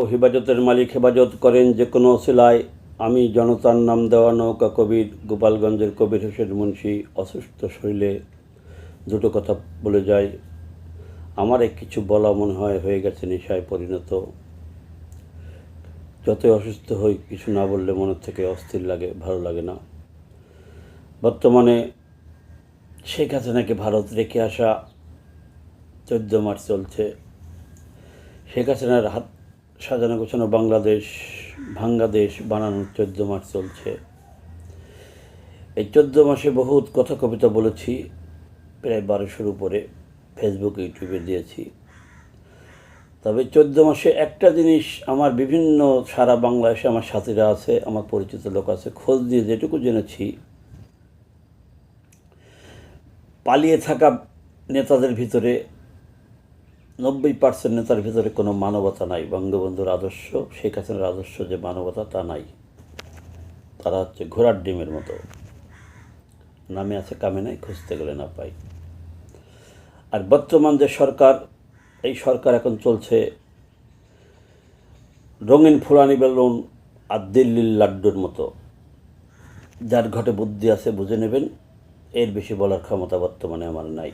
হেফাজতের মালিক হেফাজত করেন যে কোনো ওসিলায়। আমি জনতার নাম দেওয়া নৌকা কবির, গোপালগঞ্জের কবির হোসেন মুন্সি অসুস্থ শরীরে দুটো কথা বলে যায়। আমার কিছু বলা মনে হয় হয়ে গেছে নেশায় পরিণত। যতই অসুস্থ হই কিছু না বললে মনের থেকে অস্থির লাগে, ভালো লাগে না। বর্তমানে শেখ হাসিনাকে ভারত রেখে আসা 14 মার্চ চলছে। শেখ হাসিনার হাত সাজানো গোছানো বাংলাদেশ ভাঙ্গাদেশ বানানোর 14 মার্চ চলছে। এই 14 মাসে বহুত কথা কবিতা বলেছি, প্রায় 1200-র উপরে ফেসবুক ইউটিউবে দিয়েছি। তবে 14 মাসে একটা জিনিস আমার বিভিন্ন সারা বাংলাদেশে আমার সাথীরা আছে, আমার পরিচিত লোক আছে, খোঁজ দিয়ে যেটুকু জেনেছি, পালিয়ে থাকা নেতাদের ভিতরে 90% নেতার ভিতরে কোনো মানবতা নাই। বঙ্গবন্ধুর আদর্শ, শেখ হাসিনার আদর্শ যে মানবতা তা নাই। তারা হচ্ছে ঘোড়ার ডিমের মতো, নামে আছে কামে নাই, খুঁজতে গেলে না পাই। আর বর্তমান যে সরকার, এই সরকার এখন চলছে রঙিন ফুলানি বেলুন আর দিল্লির লাড্ডুর মতো। যার ঘটে বুদ্ধি আছে বুঝে নেবেন, এর বেশি বলার ক্ষমতা বর্তমানে আমার নাই।